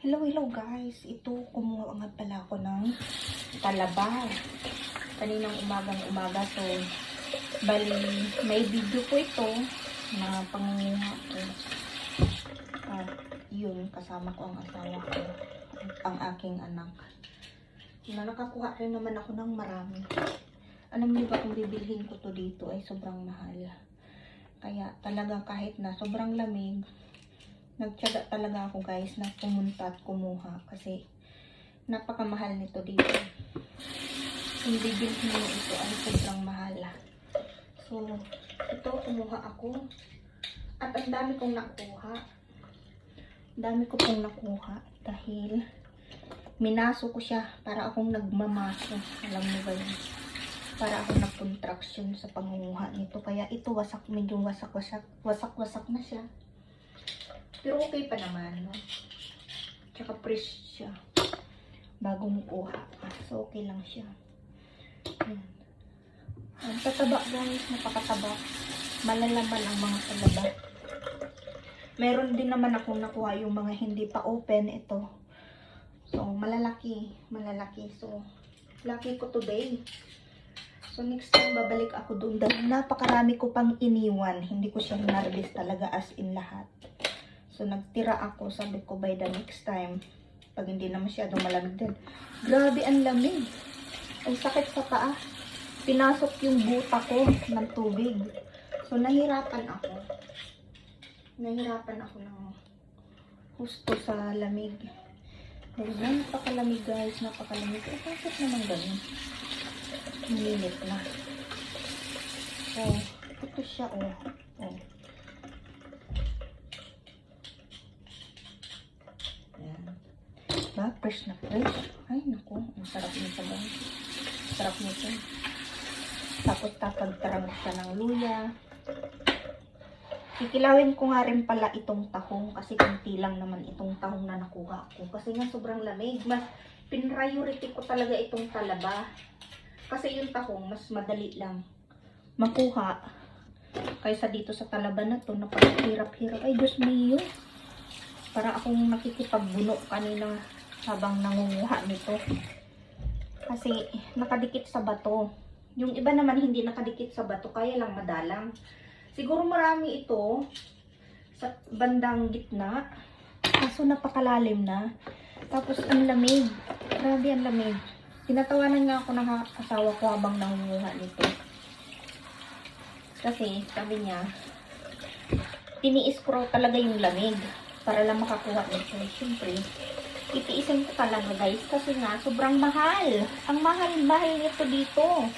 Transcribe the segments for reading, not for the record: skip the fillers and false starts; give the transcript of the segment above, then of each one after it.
Hello, hello guys. Ito, kumuha nga pala ako ng talaba. Kaninang umaga. So, bali, may video ko ito na pangunguha ko. At yun, kasama ko ang asawa ko. Ang aking anak. Na nakakuha rin naman ako ng marami. Alam niyo ba kung bibilhin ko to dito ay sobrang mahal. Kaya talaga kahit na sobrang lamig, nagtiyaga talaga ako guys na pumunta at kumuha kasi napakamahal nito dito. Kung bibilhin mo ito ay sobrang mahal. So, ito kumuha ako at ang dami kong nakuha. Dami ko pong nakuha dahil minaso ko siya para akong nagmamaso. Alam mo ba yun? Para ako nag-contraction sa pangunguha nito. Kaya ito medyo wasak na siya. Pero okay pa naman, no? Tsaka fresh siya. Bagong kuha. So, okay lang siya. Ayan. Ang tataba guys, napakataba. Malalaman ang mga talaba. Meron din naman akong nakuha yung mga hindi pa open ito. So, malalaki. So, lucky ko today. So, next time babalik ako doon. Dahil napakarami ko pang iniwan. Hindi ko siya hinarvest talaga as in lahat. So, nagtira ako. Sabi ko, by the next time, pag hindi na masyadong malamig din. Grabe, ang lamig. Ang sakit sa paa. Pinasok yung buta ko ng tubig. So, nahirapan ako. Nahirapan ako ng husto sa lamig. Dahil napakalamig guys. Napakalamig. Eh, bakit naman ganun? Minit na. So, ito siya, oh. Ba, fresh na fresh. Ay, naku. Ang sarap nito ba? Sarap nito. Tapos tatagtaran ko siya ng luya. Kikilawin ko nga rin pala itong tahong. Kasi kunti lang naman itong tahong na nakuha ko. Kasi nga sobrang lamig. Mas pinriority ko talaga itong talaba. Kasi yung tahong, mas madali lang makuha. Kaysa dito sa talaba na to, napakahirap-hirap. Ay, Diyos mio. Para akong nakikipagbuno kanina habang nangunguha nito. Kasi nakadikit sa bato. Yung iba naman hindi nakadikit sa bato, kaya lang madalang. Siguro marami ito sa bandang gitna. Kaso napakalalim na. Tapos ang lamig. Grabe ang lamig. Tinatawanan nga ako ng asawa ko habang nangunguha nito. Kasi sabi niya, tiniis ko raw talaga yung lamig para lang makakuha nito. Siyempre, itiisin ko talaga guys kasi nga sobrang mahal. Ang mahal-mahal nito dito.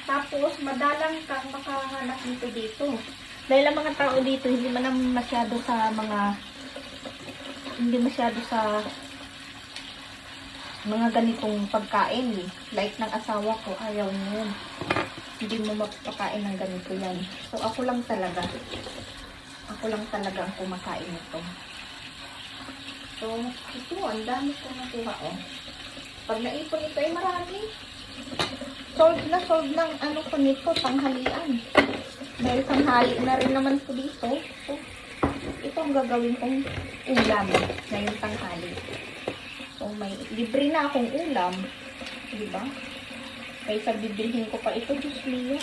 Tapos madalang kang makahanap nito dito. Dahil ang mga tao dito hindi masyado sa mga ganitong pagkain. Like ng asawa ko, ayaw niya yun. Hindi mo mapakain ng ganito yan. So ako lang talaga ang kumakain nito. So, ito, ang dami ko nakuha, oh. Pag naipon ito ay marami. Sold ng ano ko nito, tanghalian. Dahil tanghali na rin naman ko dito. So, ito ang gagawin kong ulam ngayong tanghali. So, may libre na akong ulam. Diba? Kaysa bibilhin ko pa ito, Diyos mio.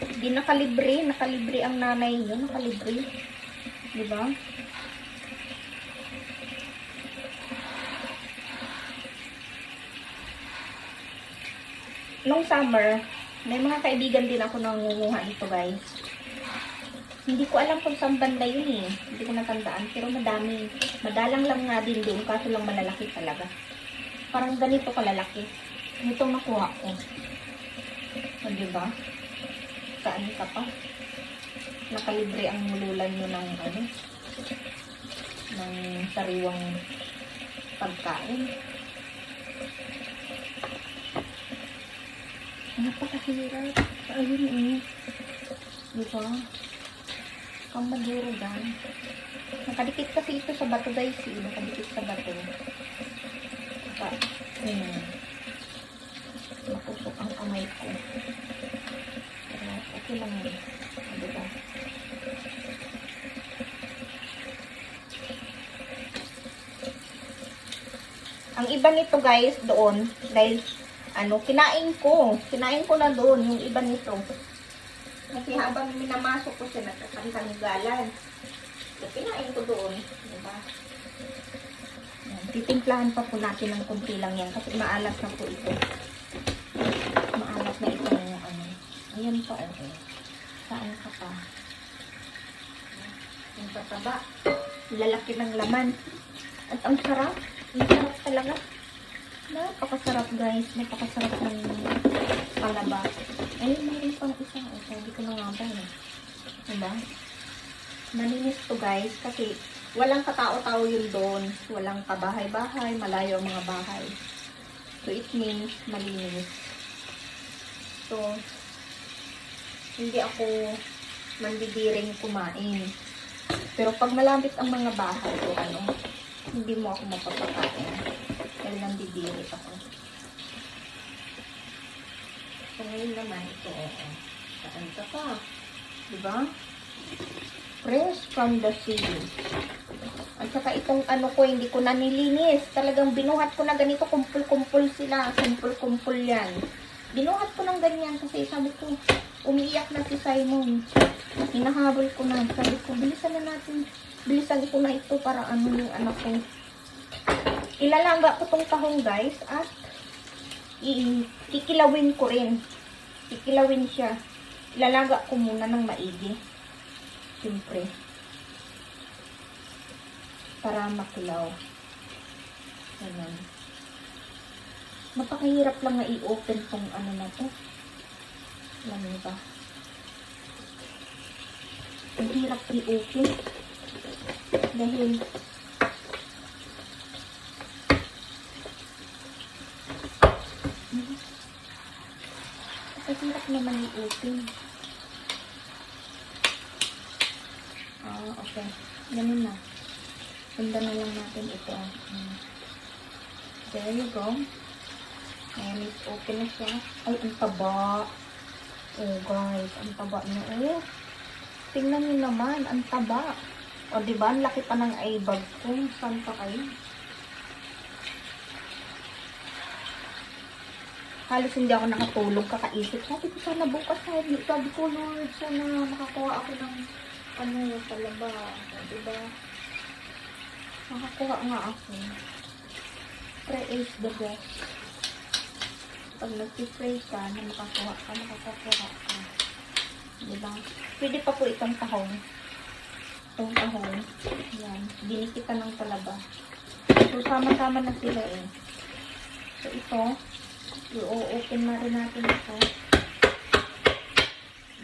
Hindi nakalibre ang nanay niyo, nakalibre. Diba? Nung summer, may mga kaibigan din ako nangunguha dito guys. Hindi ko alam kung saan banda yun eh. Hindi ko natandaan, pero madami. Madalang lang nga din doon, kaso lang malalaki talaga. Parang ganito kalalaki. Itong nakuha ko. O, diba? Saan ka pa? Nakalibre ang mululan nyo ng ng sariwang pagkain. Napakahirap. Ayun eh. Diba? Kang maduro dyan. Nakadikit kasi ito sa bato guys eh. Nakadikit sa bato. Makusok ang kamay ko. Pero okay lang yun. Diba? iba nito guys doon, dahil ano, kinain ko na doon yung iba nito. Kasi habang minamasok ko siya, nagkakantanggalan. So, kinain ko doon. Diba? Yan. Titimplahan pa po natin ng kunti lang yan kasi maalat na po ito. Maalat na ito yung ano. Ayan pa, okay. Saan ka pa? Yung pataba. Lalaki ng laman. At ang sarap. Ang sarap talaga. Napakasarap guys. Napakasarap ng palaba. Ayun, mayroon pang isang. Hindi ko na nga ba eh. Diba? Malinis to guys. Kasi walang katao-tao yun doon. Walang kabahay-bahay. Malayo ang mga bahay. So it means malinis. So, hindi ako mandidiring kumain. Pero pag malapit ang mga bahay o ano, hindi mo ako mapapakain. Dahil nandidiri ako. So, ngayon naman ito, saan ka pa? Diba? Fresh from the sea. At saka itong ano ko, hindi ko na nilinis. Talagang binuhat ko na ganito, kumpul-kumpul sila. Kumpul-kumpul yan. Binuhat ko ng ganyan kasi sabi ko, umiiyak na si Simon. Hinahabol ko na. Sabi ko, bilisan na natin. Bilisan ko na ito para ano yung anak ko. Ilalangga ko tong tahong guys at kikilawin ko rin. Kikilawin siya. Ilalangga ko muna ng maigi. Siyempre. Para makilaw. Ganun. Napakahirap lang na i-open tong ano na to. Alam niyo ba? Ang hirap i-open. Dahil ang hirap naman i-open. Okay. Ganun na. Ganda na lang natin ito. There you go. Ayan, it's open na siya. Ay, ang taba. Oh, guys. Ang taba na. Oh. Tingnan nyo naman. Ang taba. O, diba? Ang laki pa ng eye bag ko. Saan pa kayo? Halos hindi ako nakatulog. Kakaisip. Sabi ko, sana bukas. Sabi ko, Lord, sana makakuha ako ng ano, palaba. Diba? Makakuha nga ako. Pray is the best. Pag nag-pray ka, na makakuha ka, makakakuha ka. Diba? Pwede pa po itong tahong. Itong tahong. Yan. Dinikitan ng palaba. So, sama-sama na sila eh. So, ito. I-open na rin natin ito.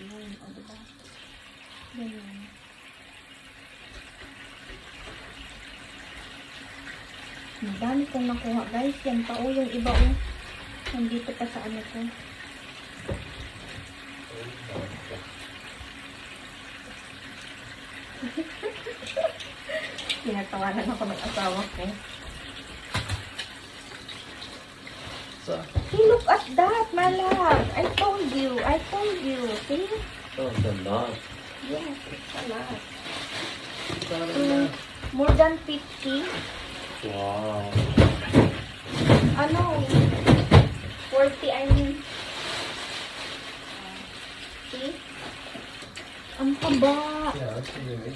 Yan. O, diba? Ganyan. Ang dami kong nakuha guys. Yan pa o. Yung iba o. Nandito pa sa ano ko. Tinatawanan ako ng asawa ko. So, See, look at that, my love. I told you. I told you. See? oh, the lot. Yes, it's a lot. Parang More than 50. wow. Ano? 40, I mean. See? Ang taba. Yeah, that's really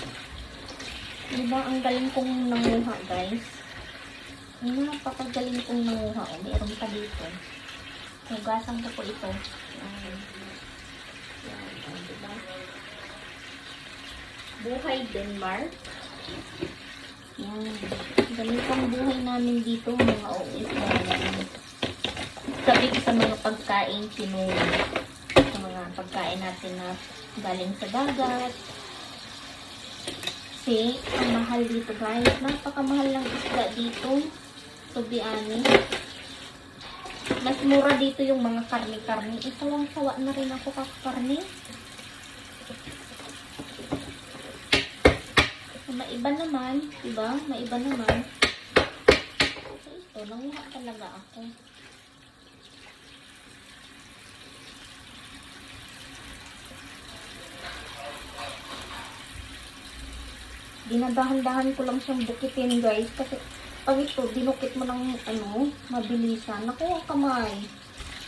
Diba, ang galing kong nanguha, guys. Napakagaling kong nanguha. O, mayroon pa dito. Hugasan ko po ito. Yan. Yan, diba? Buhay Denmark. Yan. Ganito ang buhay namin dito, mga OFW. Sabik sa mga pagkain, kinuha. Sa mga pagkain natin na galing sa dagat. Kasi, ang mahal dito guys. Napakamahal ng isda dito. To be honest. Mas mura dito yung mga karni-karni. Isawang-sawa na rin ako kakarni. Maiba naman. Diba? Maiba naman. So, ito. Nanguha talaga ako. Dinadahan-dahan ko lang siyang bukitin guys kasi Pag ito, dinukit mo ng ano, mabilisan. Naku, ang kamay.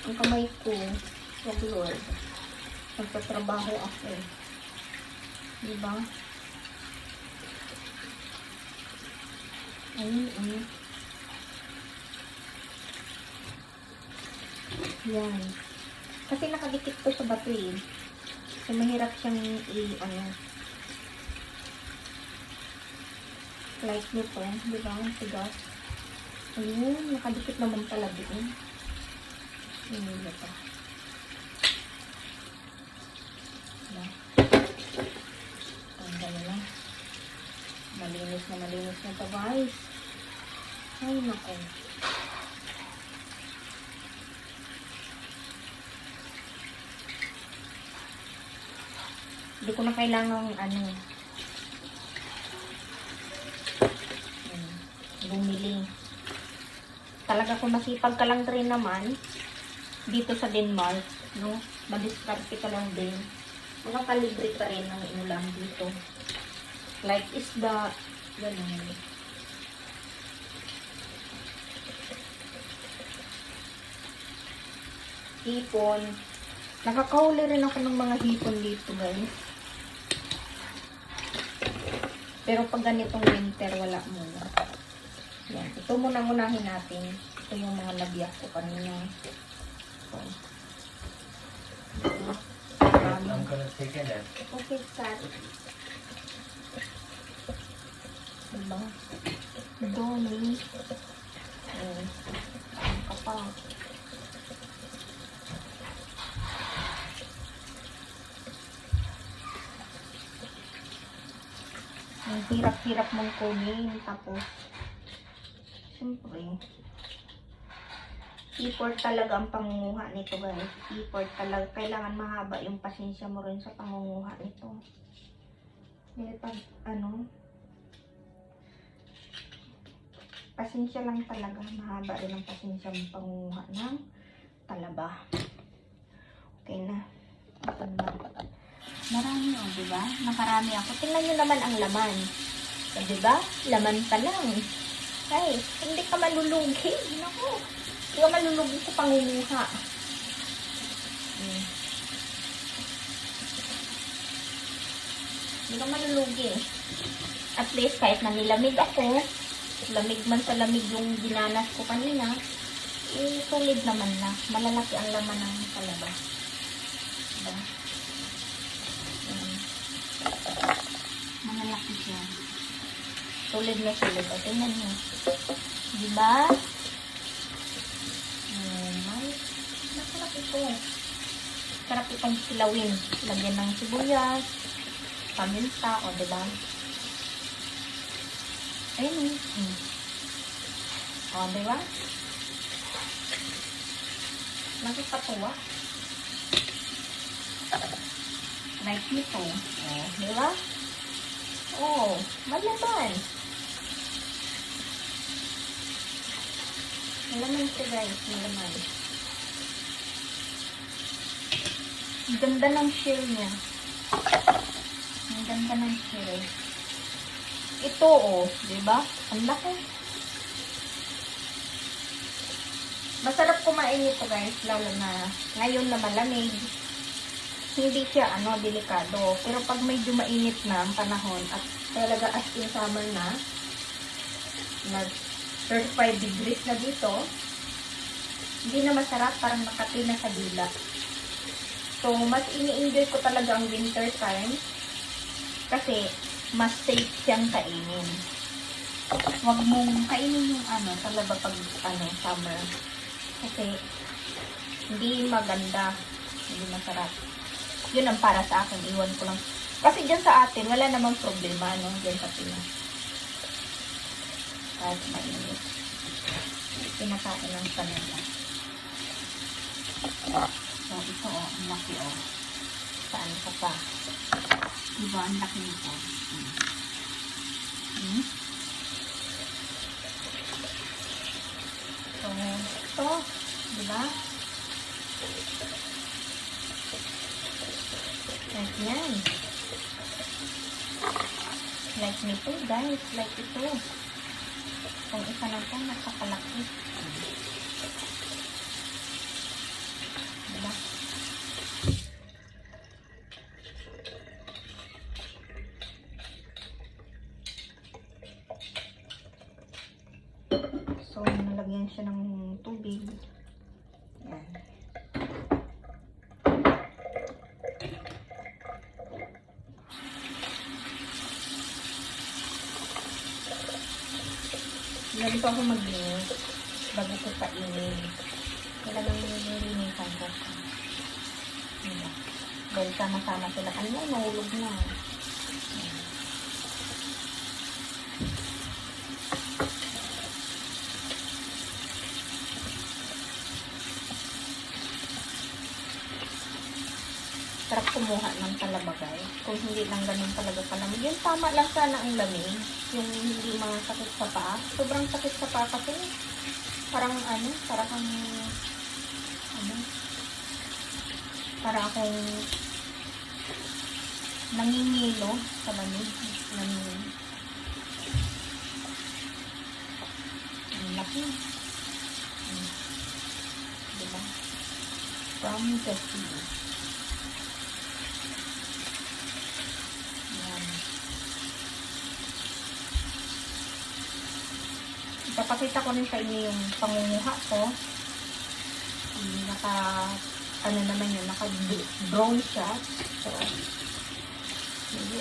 Ang kamay ko. Wag Lord. Nagtatrabaho ako. Diba? Ayun. Yan. Kasi nakadikit to sa bato eh. So, mahirap siyang like nito. Diba? Ang tigas. Ayun. Nakadikit naman pala doon. Ayun ito. Diba? Tanggal na. Malinis na ito guys. Ay nako. Hindi ko na kailangang bumili. Talaga kung masipag ka lang rin naman dito sa Denmark, no? Madiskarte ka lang din. Makakalibre ka rin ng ulam dito. Like isda, ganun. Hipon. Nakakahuli rin ako ng mga hipon dito, guys. Pero pag ganitong winter, wala muna. Yan. Ito muna unahin natin. Ito yung mga nabiyak ko kanina. So. I'm gonna take a nap. Okay, Sat. Diba? Doni. Oh. Ang kapal. Ang hirap-hirap mong kunin. Tapos, siyempre, effort talaga ang pangunguha nito, guys. Effort talaga. Kailangan mahaba yung pasensya mo rin sa pangunguha nito. Kasi pag, pasensya lang talaga. Mahaba rin ang pasensya mo pangunguha ng talaba. Okay na. Ito na. Marami diba? Nakarami ako. Tingnan nyo naman ang laman. So, diba? Laman pa lang. Ay, hindi ka malulugi. Naku. Hindi ka malulugi sa pangunguha. Hindi ka malulugi. At least, kahit na nilamig ako, lamig man sa lamig yung ginanas ko kanina, solid naman na. Malalaki ang laman ng talaba. Diba? Malalaki siya. Solid na solid. O, tingnan nyo. Diba? Masarap ito. Sarap itong silawin. Lagyan ng sibuyas, paminta, o diba? Ayun. O, diba? Nakapatuwa. Like nito. O, diba? Oh, malaman. Malaman siya, guys. Malaman. Ang ganda ng shell niya. Ang ganda ng shell. Ito, oh. Diba? Ang laki. Masarap kumain ito, guys. Lalo na ngayon na malamig. Hindi siya, delikado. Pero pag medyo mainit na ang panahon at talaga as in summer na, nag 35 degrees na dito, hindi na masarap, parang nakati na sa dila. So, mas ini-enjoy ko talaga ang winter time kasi mas safe siyang kainin. Huwag mong kainin yung talaba pag summer. Kasi hindi maganda, hindi masarap. Yun ang para sa akin, iwan ko lang. Kasi dyan sa atin, wala namang problema, dyan sa Pinas. Kahit mainit. Pinakain ng kanila. So, ito, ang laki, Saan ka pa? Diba, ang laki nito. So, ito, diba? Like yan. Like nito, guys. Like ito. Itong isa na to, nakakalaki. Diba? So, nalagyan siya ng tubig. Yan. Ganito ako maglinis bago ko painin. Talagang nililinisan ko. Diba? Dahil sama-sama sila. Kanina, nahulog na. Sarap kumuha ng talabagay. Kung hindi lang ganun talaga kalamig. Yung tama lang sana ang lamig. Yung hindi mga sakit sa paa. Sobrang sakit sa paa kasi parang para kang para akong nangingilo sa lamig. Ang laki. Diba? From the sea. Ipapakita ko rin sa inyo yung pangunguha ko. Naman yun, naka-brown siya. So,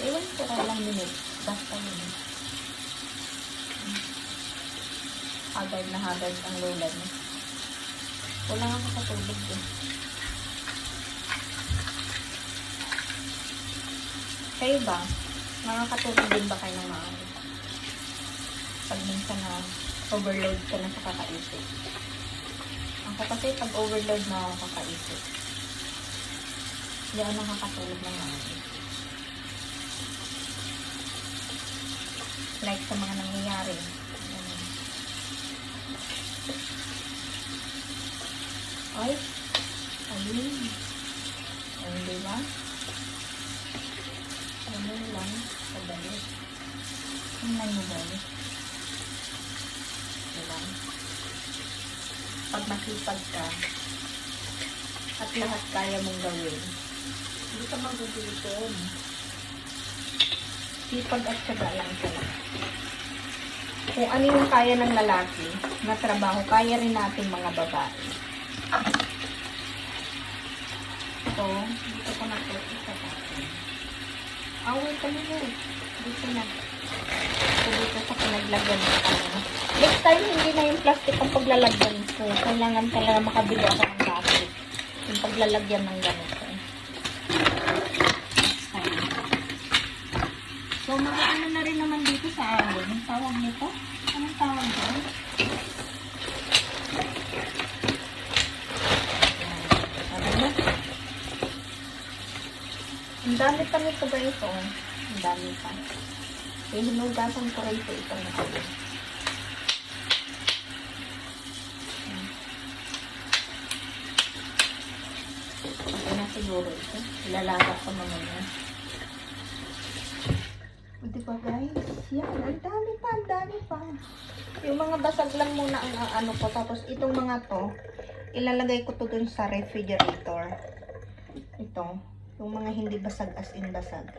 ewan ko lang minutes. Basta yun. Hagad na hagad ang lola niya. Wala nga katulog din. Kayo ba? Nakakatulog din ba kayo ng maaari? Pag minsan na overload ka na sa kakaisip. Ako kasi pag overload na ako kakaisip, hindi ako nakakatulog ng maaari. Like sa mga nangyayari. Ay, ayun. Ayun, diba? Ayun lang. Kadali. Tingnan mo ba? Diba? Pag masipag ka at lahat kaya mong gawin, hindi ka magugutom. Sipag at syaga lang sila. Kung ano yung kaya ng lalaki na trabaho, kaya rin natin mga babae. So, dito ko na po isa natin. Away ka nyo. Dito na. So, dito sa pinaglagyan ko kanina. Next time, hindi na yung plastic ang paglalagyan ko. Kailangan talaga makabili ako ng plastic. Yung paglalagyan ng ganito. So, mag-ano na rin naman dito sa amin. Ang tawag nito? Anong tawag doon? Ang dami pa nito ba ito? Ang dami pa. Eh, hinugasan ko rin po ito na ito. Okay na siguro ito. Ilalagak ko naman yan. O, diba guys? Yan, ang dami pa, ang dami pa. Yung mga basag lang muna ang ano ko. Tapos itong mga to, ilalagay ko to dun sa refrigerator. Ito. Yung mga hindi basag as in basag.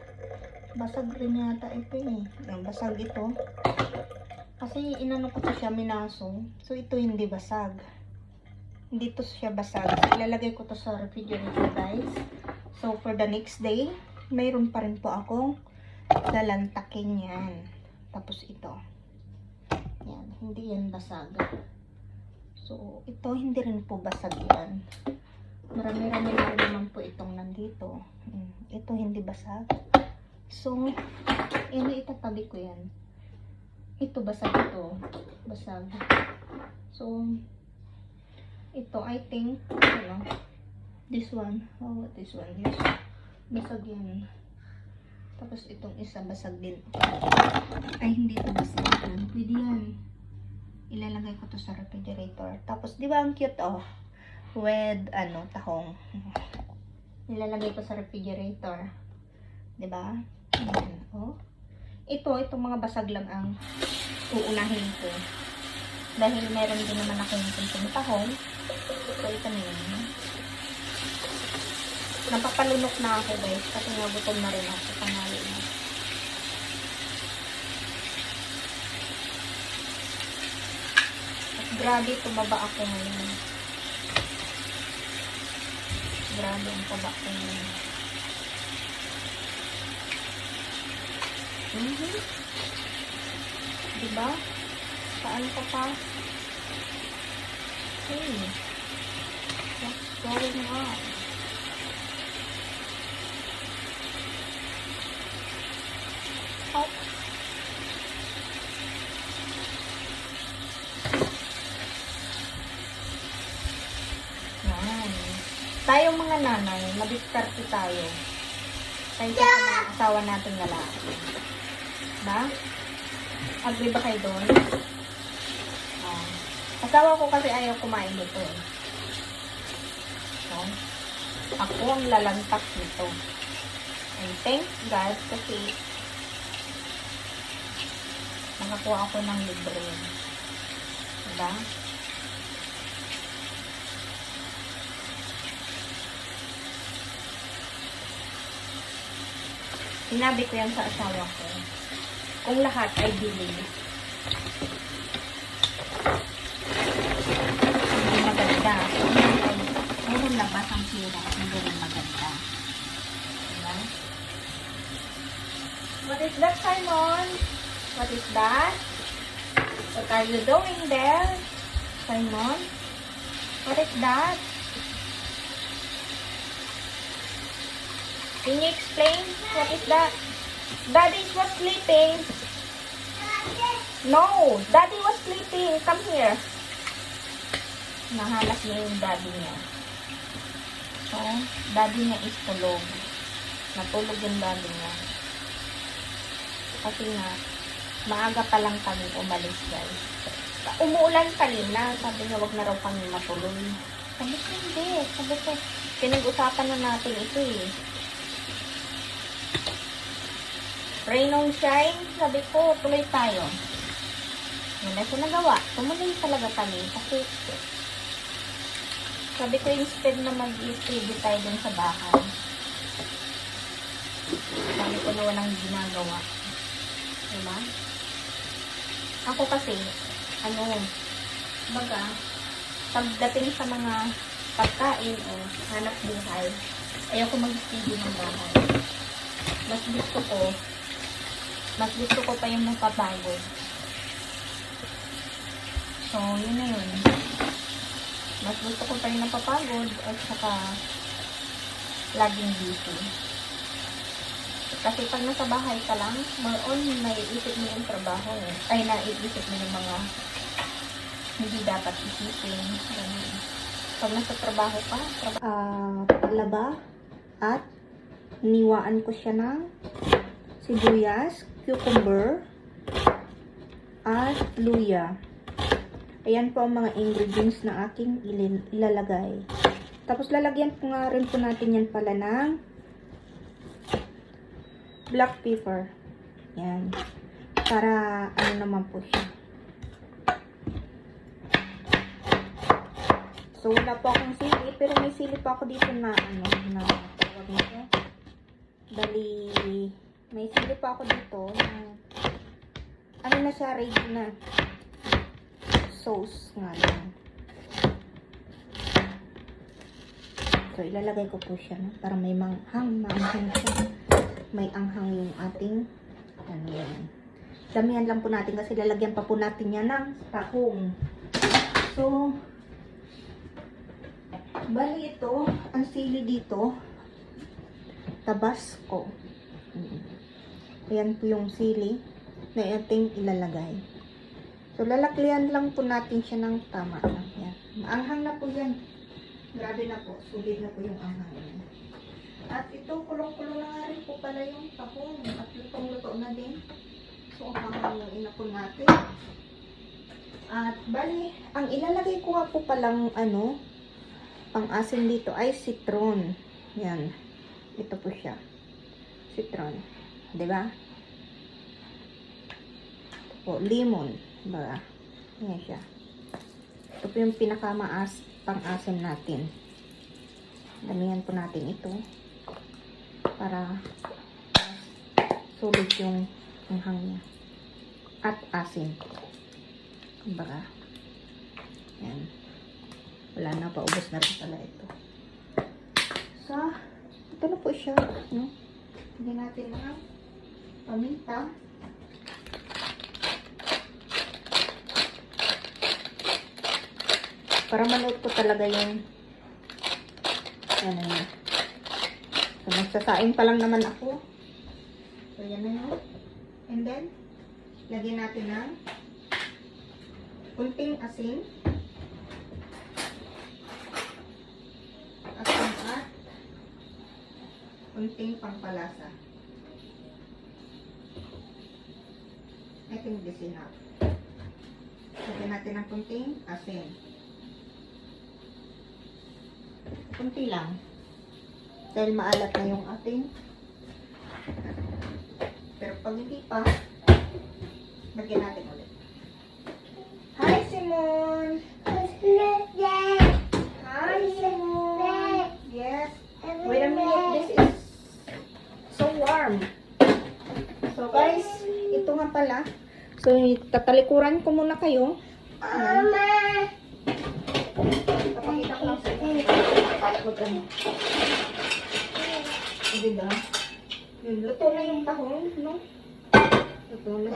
Basag rin yata ito eh. Basag ito. Kasi inano ko to siya, minaso. So ito hindi basag. Hindi to siya basag. So, ilalagay ko to sa refrigerator guys. So for the next day, mayroon pa rin po akong lalantakin yan. Tapos ito. Yan. Hindi yan basag. So ito hindi rin po basag yan. Marami-rami na naman po itong nandito. Ito hindi basag. So, itatabi ko yan. Ito basag ito. Basag. So, ito I think, this one. Oh, this one. Yes. Basag yan. Tapos itong isa basag din. Ay, hindi ito basag. Pwede yan. Ilalagay ko to sa refrigerator. Tapos, di ba ang cute oh? With tahong. Nilalagay ko sa refrigerator. 'Di ba? Ayan, oh. Itong mga basag lang ang uunahin ko. Dahil meron din naman akong kunsong tahong. So, ito na yun. Napapalunok na ako guys. Kasi nagutom na rin ako sa tanghali na. At grabe, tumaba ako ngayon. Grabe ang taba ko ngayon. Diba? Saan ka pa? Hey. What's going on? Oh. Yan. Tayong mga nanay, madiskarte tayo. Tayo sa mga asawa natin lalaki. Ba? Agree ba kayo doon? Asawa ko kasi ayaw kumain nito eh. So, ako ang lalantak nito. And thank God kasi nakakuha ako ng libre. Diba? Sinabi ko yan sa asawa ko. Kung lahat ay bili. Hindi maganda. Meron labas ang sira. Hindi rin maganda. Diba? What is that, Simon? What is that? What are you doing there, Simon? What is that? Can you explain? What is that? Daddy was sleeping. No, Daddy was sleeping. Come here. Nahanap niya yung daddy niya. So, daddy niya is tulog. Natulog yung daddy niya. Kasi nga, maaga pa lang kami umalis guys. Umuulan kanina. Sabi niya, wag na raw kami matuloy. Sabi ko, hindi. Sabi ko, pinag-usapan na natin ito eh. Rain on shine, sabi ko, tuloy tayo. Wala siya nagawa. Tumuloy talaga kami. Kasi, sabi ko, instead na mag-i-stay tayo dun sa bahay. Sabi ko na walang ginagawa. Diba? Ako kasi, baga, pagdating sa mga pagkain o hanap buhay, ayaw ko mag-stay ng bahay. Mas gusto ko pa yung mapapagod. So, yun na yun. Mas gusto ko pa yung napapagod at saka laging busy. Kasi pag nasa bahay ka lang, more on, naiisip mo yung trabaho eh. Ay, naiisip mo yung mga hindi dapat isipin. Ganun. Pag nasa trabaho ka, palaba at niwaan ko siya ng sibuyas, cucumber, at luya. Ayan po ang mga ingredients na aking ilalagay. Tapos lalagyan po nga rin po natin yan pala ng black pepper. Yan. Para ano naman po siya. So wala po akong sili, pero may sili pa ako dito na na tawag nito. Dali, may sili pa ako dito na na siya, ready na sauce nga lang. So ilalagay ko po siya para may maanghang siya. May anghang yung ating yan. Damihan lang po natin kasi lalagyan pa po natin yan ng tahong. So bali ito, ang sili dito, Tabasco. Ayan po yung sili na ating ilalagay. So, lalaklihan lang po natin siya ng tama lang. Yan. Maanghang na po yan. Grabe na po. Sulit na po yung anghang yan. At ito, kulong-kulong na nga rin po pala yung tahong. At lutong-luto na din. So, hanghangin na po natin. At, bali, ang ilalagay ko nga po palang, pang-asin dito ay citron. Yan. Ito po siya. Citron. Diba? Ito po, lemon. Diba? Yan siya. Ito po yung pang-asim natin. Damihan po natin ito para sulit yung anghang niya. At asin. Kumbaga. Yan. Wala na, paubos na rin pala ito. So, ito na po siya. No? Hindi natin na paminta. Para manood ko talaga yung ano yun. So, nagsasaing pa lang naman ako. So, yan na yun. And then, lagyan natin ng kunting asin. Asin at kunting pampalasa. I think this is enough. Lagyan natin ng kunting asin. Kunti lang. Dahil maalat na yung ating. Pero pag hindi pa, lagyan natin ulit. Hi, Simon! Hi, Simon! Yes. Wait a minute. This is so warm. So, guys, ito nga pala. So, tatalikuran ko muna kayo. Papakita ko lang sa inyo. Magano. Diba? Luto na yung tahong, no? Luto na.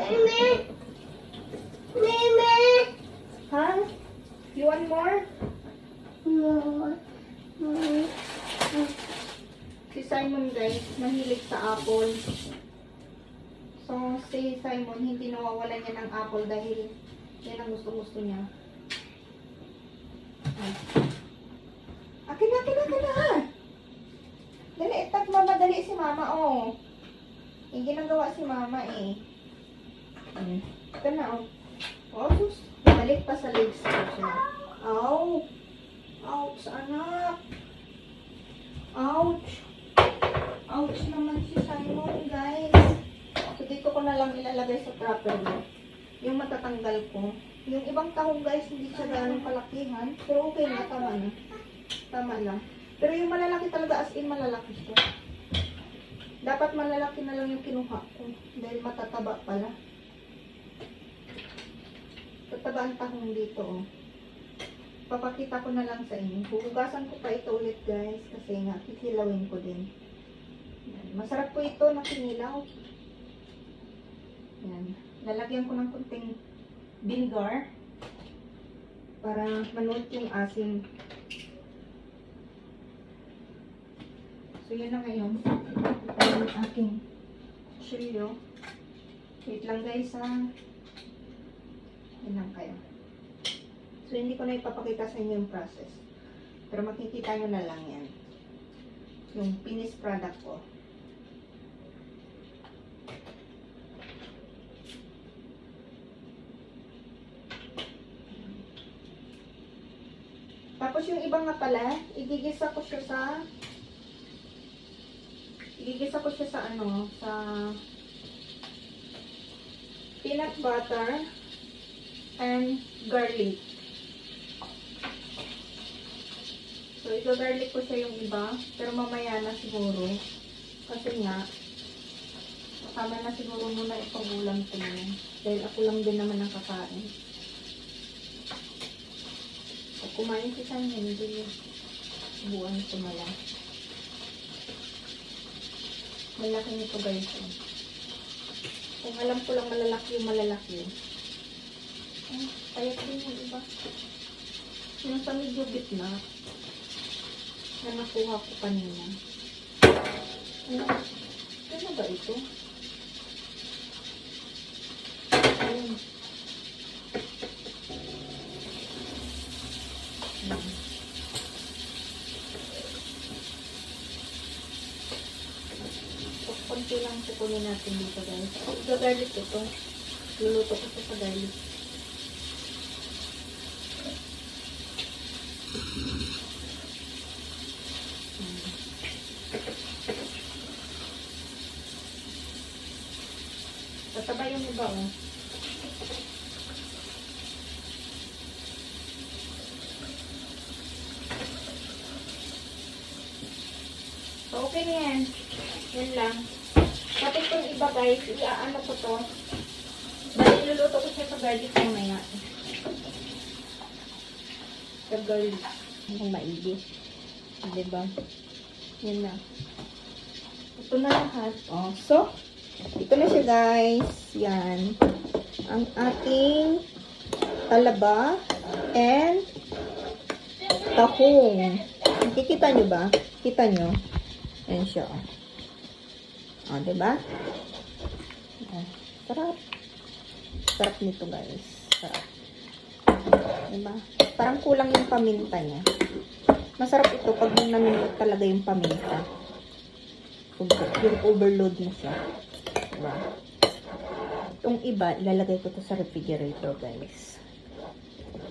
Ha? You want more? Si Simon, guys, mahilig sa apple. So, si Simon, hindi nawawalan niya ng apple dahil yan ang gusto-gusto niya. Ay. Akin na. Dali, mamadali si mama, oh. Yung ginagawa si mama, eh. Ito na, oh. Oh, sus. Balik pa sa legs ko siya. Ow. Ouch, anak. Ouch. Ouch naman si Simon, guys. So, dito ko na lang ilalagay sa properly. Yung matatanggal ko. Yung ibang tahong, guys, hindi siya ganun kalakihan. Pero okay na, tama na. Tama lang. Pero yung malalaki talaga, as in malalaki siya. Dapat malalaki na lang yung kinuha ko. Dahil matataba pala. Tataba ang tahong dito, oh. Papakita ko na lang sa inyo. Hugasan ko pa ito ulit, guys. Kasi nga, kikilawin ko din. Yan. Masarap po ito na kinilaw. Yan. Lalagyan ko ng kunting vinegar para manood yung asin. So, yun na ngayon. Ito yung aking chilyo. Wait lang, guys, ha. Yan lang kayo. So, hindi ko na ipapakita sa inyo yung process. Pero makikita nyo na lang yan. Yung finished product ko. Tapos yung iba nga pala, igigisa ko siya sa ano, sa peanut butter and garlic. So, i-garlic ko siya yung iba, pero mamaya na siguro. Kasi nga, tama na siguro muna ipagulang ko yun. Dahil ako lang din naman ang kakain. Pag kumain si Sam, hindi buwan ko na lang. Malaki nito, guys. Kung alam ko lang malalaki yung malalaki. Payat din yung iba. Yung sa medyo gitna na nakuha ko kanina. Ano ba ito? Ayun. Konti lang pukunin natin dito, guys. Garlic ito. Luluto ko ito sa garlic. Tataba yung iba, oh. yan. Yan lang. Tapos itong iba guys, iaano ko to. Bali, iluluto ko siya sa garlic mamaya. Sa garlic. Ang maigi. Diba? Yan na. Ito na lahat. Oh, so, ito na siya guys. Yan. Ang ating talaba and tahong. Kikita nyo ba? Kita nyo? Yan siya. Oh, diba? Oh, sarap. Sarap nito guys. Sarap. Diba? Parang kulang yung paminta niya. Masarap ito pag naminot talaga yung paminta. Yung overload na siya. Diba? Itong iba, ilalagay ko to sa refrigerator guys.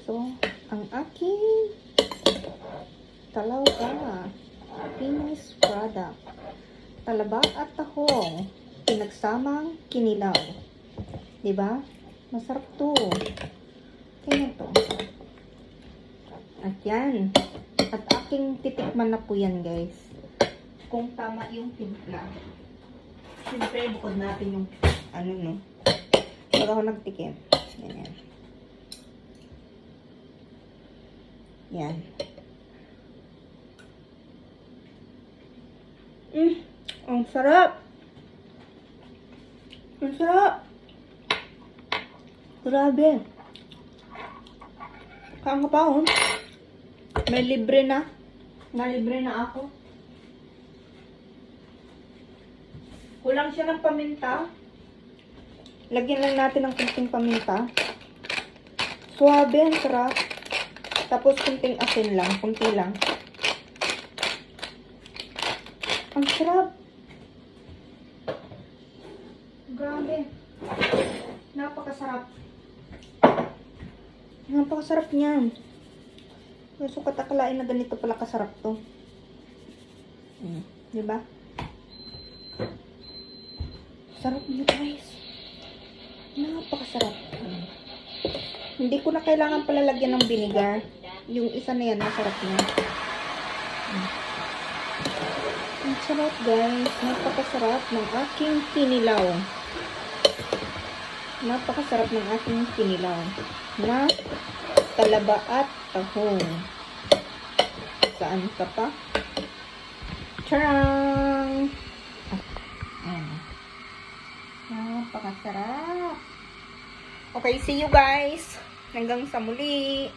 So, ang aking talaga Pinoy's product. Talaba at tahong. Pinagsamang kinilaw. Diba? Masarap to. Kaya to. At yan. At aking titikman na po yan guys. Kung tama yung timpla. Siyempre, bukod natin yung ano no. Pag ako nagtikim. Ganyan. Yan. Ang sarap. Ang sarap. Grabe. Kakapaon. May libre na. Nalibre na ako. Kulang siya ng paminta. Lagyan lang natin ng kunting paminta. Suwabe, ang sarap. Tapos kunting asin lang. Kunti lang. Ang sarap. Grabe. Napakasarap. Napakasarap niyan. So, katakalain na ganito pala kasarap to. Diba? Sarap niya guys. Napakasarap. Hindi ko na kailangan pala lagyan ng vinegar. Yung isa na yan, masarap niya. Ang sarap guys. Napakasarap ng aking kinilaw. Napakasarap ng aking kinilaw. Na talaba at tahong. Saan ka pa? Charang! Ayan. Napakasarap. Okay, see you guys. Hanggang sa muli.